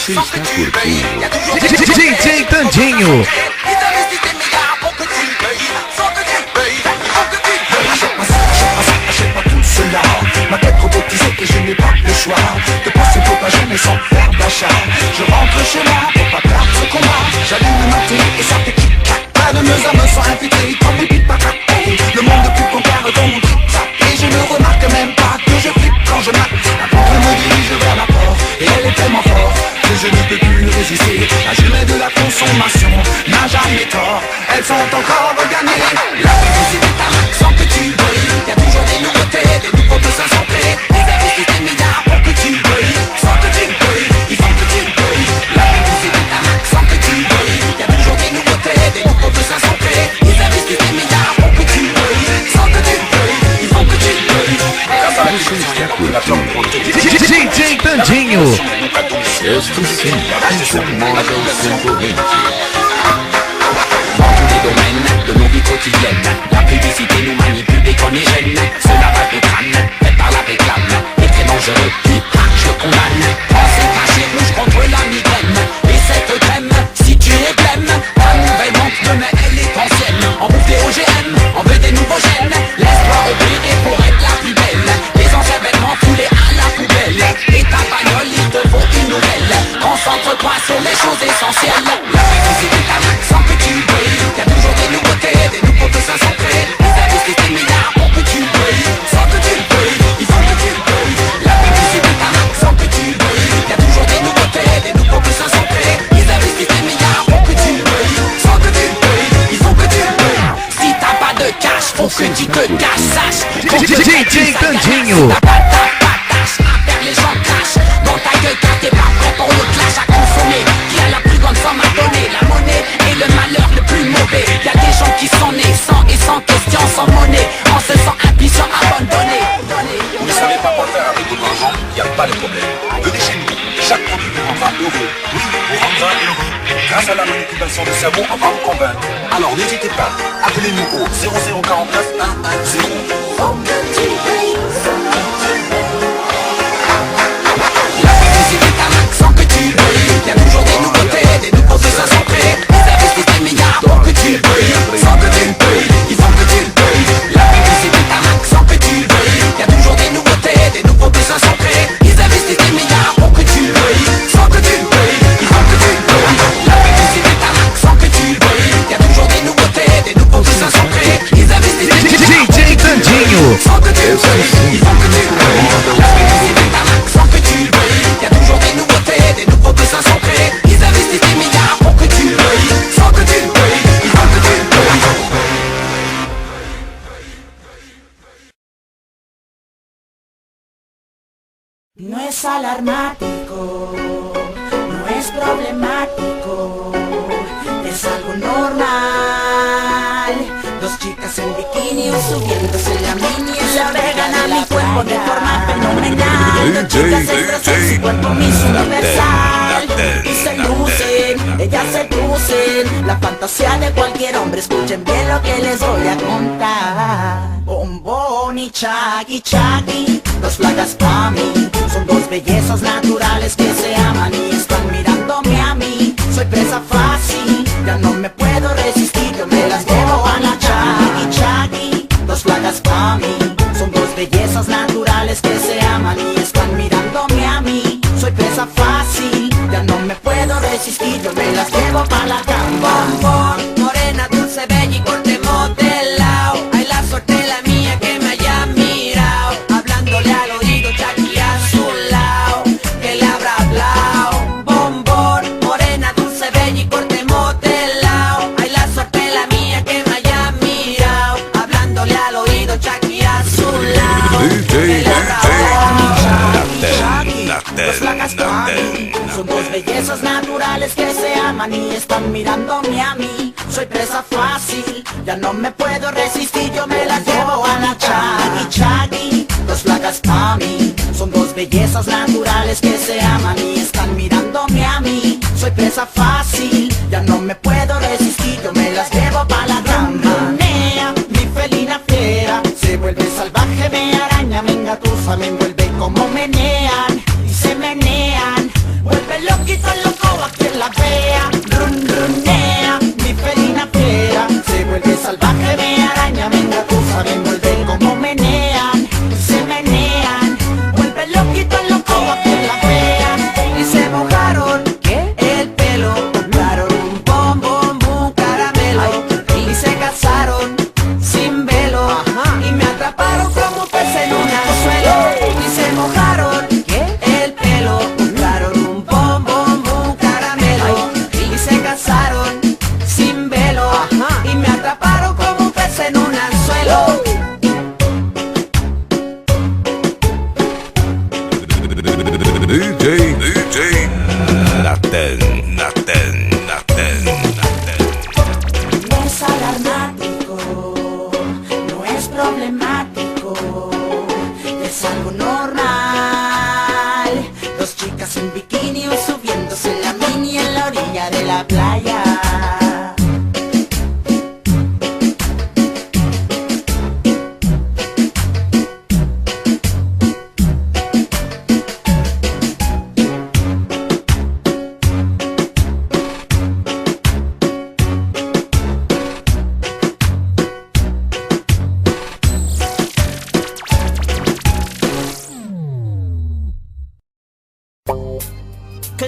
Você está curtindo DJ Tandinho. Ma tête robotisée et je n'ai pas le choix de passer toute ma journée sans faire d'achat. Je rentre chez moi pour pas perdre ce combat. J'allume ma télé et ça fait tic-tac. Pas de mes âmes sont infiltrées comme des pipatas. Le monde de pub compare dans mon tic-tac. Et je ne remarque même pas que je flippe quand je mate. La porte me dirige vers la porte et elle est tellement forte que je ne peux plus résister. La journée de la consommation n'a jamais tort. Elles sont encore gagnées. La publicité est un accent que tu brilles. Y'a toujours des nouveautés, des nouveaux besoins sont créés. Les investissements des milliards pour que tu brilles. Sans que tu brilles, il faut que tu brilles. La publicité est un accent que tu brilles. Y'a toujours des nouveautés, des nouveaux besoins sont créés. Les investissements des milliards pour que tu brilles. Sans que tu brilles, il faut que tu brilles. DJ Tandinho. Esto sim incomoda os concorrentes. Dans tous les domaines de nos vies quotidiennes, la publicité nous manipule dès qu'on est jeune. Cela va de crâne, fait par la réclame. Et très dangereux, qui je le condamne. Pensez caché rouge contre la migraine. Et cette crème, si tu es blême, la nouvelle montre demain elle est ancienne. On bouffe des OGM, on veut des nouveaux gènes. Laisse-toi opérer pour être la plus belle. Les anciens vêtements foulés à la poubelle. Et ta bagnole, il te faut une nouvelle. Concentre-toi sur les choses essentielles. La publicité est un accent que tu brilles. Y'a toujours des nouveautés, des nouveaux besoins sont créés. Les investissements des milliards pour que tu brilles. Sans que tu brilles, il faut que tu brilles. La publicité est un accent que tu brilles. Y'a toujours des nouveautés, des nouveaux besoins sont créés. Les investissements des milliards pour que tu brilles. Sans que tu brilles, il faut que tu brilles. Si t'as pas de cash, faut que tu te caches, sache. DJ Tandinho. T'as pas tâche à faire les gens cachent. Dans ta gueule car t'es pas prêt pour le clash à consommer. Qui a la plus grande somme à donner? La monnaie est le malheur le plus mauvais. Y'a des gens qui sont nés sans et sans question, sans monnaie, en se sent impuissant, abandonné. Vous ne savez pas quoi faire avec votre argent, il n'y a pas de problème. Venez chez nous, chaque produit vous rendra heureux. Oui, vous rendra heureux. Grâce à la manipulation du cerveau, on va vous convaincre. Alors n'hésitez pas, appelez-nous au 0049 110. La publicité est un accent que tu brilles. Y'a toujours des nouveautés, des nouveaux besoins sont créés. Les investissements des milliards pour que tu brilles. Sans que tu brilles, il faut que tu brilles. La publicité est un accent que tu brilles. Y'a toujours des nouveautés, des nouveaux besoins sont créés. Les investissements des milliards pour que tu brilles. Sans que tu brilles, il faut que tu brilles. La publicité est un accent que tu brilles. Y'a toujours des nouveautés, des nouveaux besoins sont créés. Les investissements des milliards DJ Tandinho. sans que tu brilles, il faut que tu brilles. La publicité est un accent que tu brilles. Y'a toujours des nouveautés, des nouveaux besoins sont créés. Ils investissent des milliards pour que tu brilles. Sans que tu brilles, il faut que tu brilles. No es alarmático, no es problemático, es algo normal. Dos chicas en bikini subiéndose la mini y se pegan a mi cuerpo de forma fenomenal. Dos chicas extras en su cuerpo Miss Universal y se lucen, ellas seducen la fantasía de cualquier hombre. Escuchen bien lo que les voy a contar. Bombón y Chaggy Chaggy, dos plagas pa' mí. Son dos bellezas naturales que se aman y están mirándome a mí. Soy presa fácil, ya no me puedo resistir, yo me las llevo a la Chaggy Chaggy. Dos plagas pa' mí, son dos bellezas naturales que se aman y están mirándome a mí. Soy presa fácil, ya no me puedo resistir, yo me las llevo pa' la cama. Bombón, morena, dulce, bella y corte modelao. Ay, la suerte la mía que me haya mirado. Hablándole al oído, Jackie a su lado, que le habrá hablado. Bombón, morena, dulce, bella y corte modelao. Ay, la suerte la mía que me haya mirado. Hablándole al oído, Jackie a su lado, que le habrá Dos placas pa' mí, son dos bellezas naturales que se aman y están mirándome a mí. Soy presa fácil, ya no me puedo resistir, yo me las llevo a la Chaggy Chaggy. Dos placas pa' mí, son dos bellezas naturales que se aman y están mirándome a mí. Soy presa fácil, ya no me puedo resistir, yo me las llevo pa' la cama. Menea, mi felina fiera, se vuelve salvaje, me araña, me engatusa, me envuelve como menean y se menean. Vuelve loquito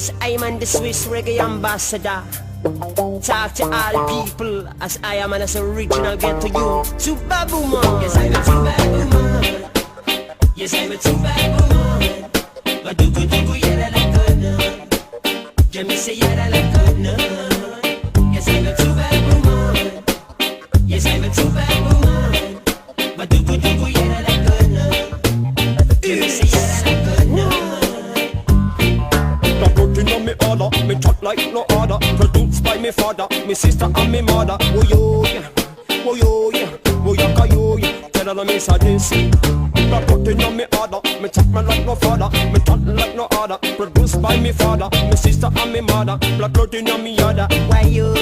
Cause I'm the Swiss reggae ambassador. Talk to all people as I am and as original get to you. Super woman. Yes, I'm a super woman. Yes, I'm a super woman. But do yeah, like good none. Jamie say yeah, like good none. Yes, I'm a super woman. Yes, I'm a super woman. But do yeah, like good none. Jamie say yeah, like good none. That working on me order, me chat like no other. Produced by me father, me sister and me mother. Oh yo yeah, oh yo yeah, oh yaka yo yeah. Tell her me say this. That working on me order, me chat me like no father, me chat like no other. Produced by me father, me sister and me mother. Black working on me other. Why you?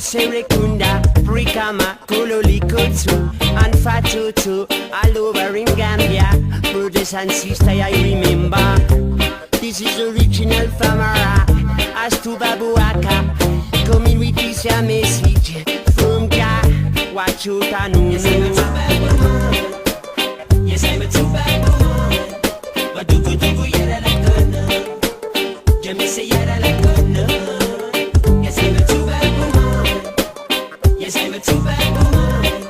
Serekunda, Brikama, Kololi Kotsu, and Fatutu, all over in Gambia. Brothers and sisters, I remember. This is original Famara, as to Babuaka. Coming with this message from Ka, Wachutanu. Yes, I'm a super woman. Yes, I'm a super woman. But do yeah, like good none. Jamie say yeah, like good none. Yes, I'm a super woman. Yes, I'm a super woman.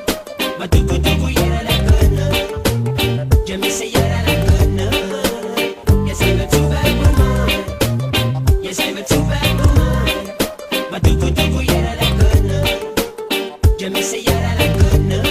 But do yeah, like good none. Jamie say yeah, like good none. Yes, I'm a super woman. Yes, I'm a super woman. But do yeah, like good none. Jamie say yeah, like good none.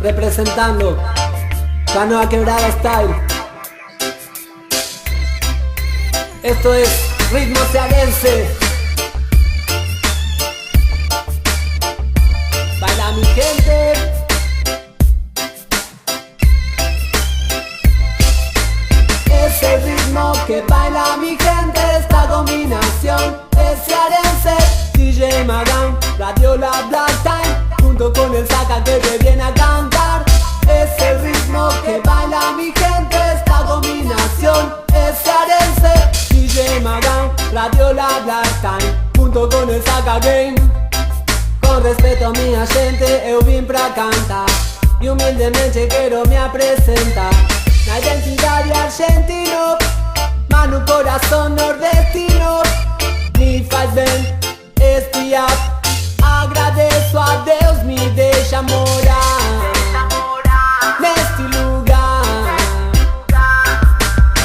Representando la nueva quebrada style. Esto es ritmo cearense. Baila mi gente. Es el ritmo que baila mi gente. Esta combinación es cearense. DJ Magán, Radio La Black Time, junto con el Saca que te viene a cantar. Es el ritmo que baila mi gente. Esta combinación es cearense. DJ Magán, Radio La Black Time, junto con el Saca Game. Con respeto minha gente, eu vim pra cantar e humildemente quero me apresentar. Na identidade argentino, mas no coração nordestino. Me faz bem espiar. Agradeço a Deus, me deixa morar neste lugar.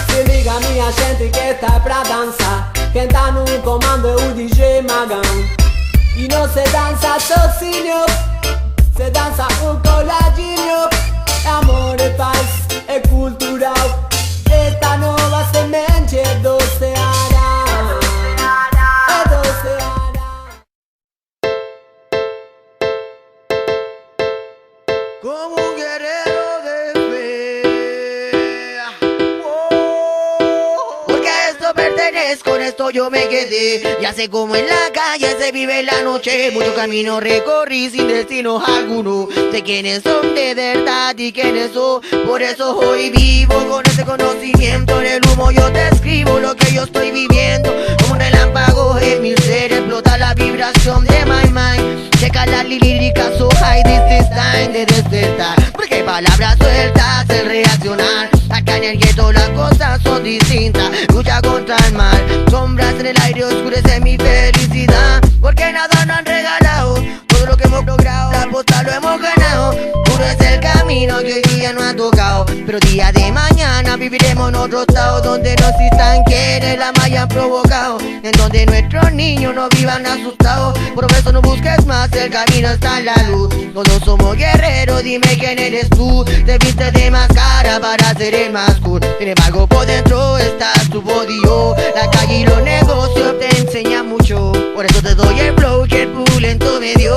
Se liga minha gente que tá pra dançar. Quem tá no comando é o DJ Magán. E não se dança sozinho, se dança um coladinho. É amor, é paz, é cultural. Esta nova semente do Ceará. como un guerrero de fe. Porque a esto pertenezco, con esto yo me quedé. Ya sé cómo en la calle se vive la noche. Mucho camino recorrí sin destino alguno. Sé quiénes son de verdad y quiénes son. Por eso hoy vivo con ese conocimiento. En el humo yo te escribo lo que yo estoy viviendo. Como un relámpago en mi ser explota la vibración de my mind. Checa la lírica so high, this is time de despertar. Porque palabras sueltas, el reaccionar. Acá en el gueto las cosas son distintas. Lucha contra el mal, sombras en el aire oscurece mi felicidad. Porque nada nos han regalado, todo lo que hemos logrado, la posta lo hemos ganado. Puro es el camino que hoy día no ha tocado. Pero día de mañana viviremos en otro estado, donde no existan quienes la hayan provocado, en donde nuestros niños no vivan asustados. Por eso no busques más, el camino está en la luz. Todos somos guerreros, dime quién eres tú. Te viste de máscara para ser el más cool. Sin embargo por dentro estás tu body, oh. La calle y los negocios te enseñan mucho. Por eso te doy el flow que el pulento me dio.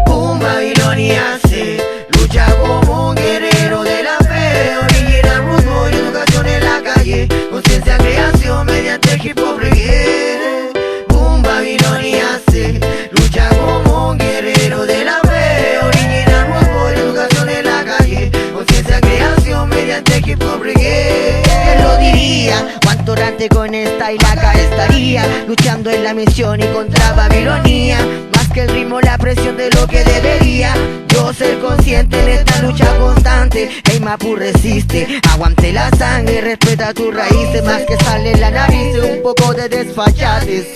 Boom, Babilonia se lucha como un guerrero de la fe. Original root boy, educación en la calle. Conciencia, creación mediante hip hop reggae. Boom, Babilonia se lucha como un guerrero de la fe. Original root boy, educación en la calle. Conciencia, creación mediante hip hop reggae. ¿Quién lo diría? Cuánto orante con esta y la acá estaría luchando en la misión y contra Babilonia. Más que el ritmo, la presión de lo que debería yo ser consciente en esta lucha constante. Hey Mapu, resiste, aguante la sangre, respeta tus raíces. Más que sale en la nariz un poco de desfachates.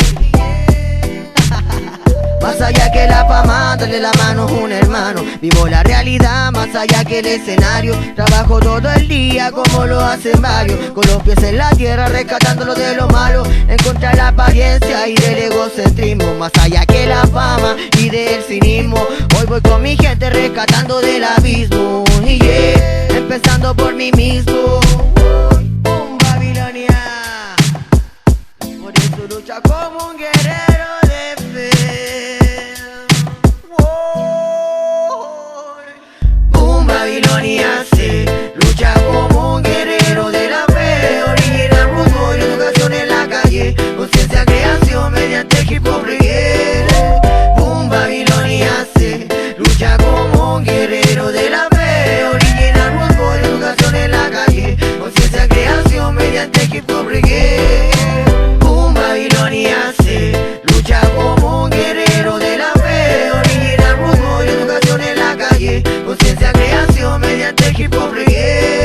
Más allá que la fama, dale la mano a un hermano. Vivo la realidad, más allá que el escenario. Trabajo todo el día como lo hacen varios, con los pies en la tierra, rescatándolo de lo malo. En contra de la apariencia y del egocentrismo. Más allá que la fama y del cinismo. Hoy voy con mi gente rescatando del abismo. Y yeah, empezando por mí mismo. Babilonia. Por eso lucha como un guerrero de fe. Babilonia se lucha como un guerrero de la fe. Original root boy, educación en la calle. Conciencia, creación mediante hip hop reggae. Boom, Babilonia se lucha como un guerrero de la fe. Original root boy, educación en la calle. Conciencia, creación mediante hip hop reggae. Boom, Babilonia se lucha como un guerrero de la fe. Original root boy, educación en la calle. Conciencia, creación mediante hip hop reggae.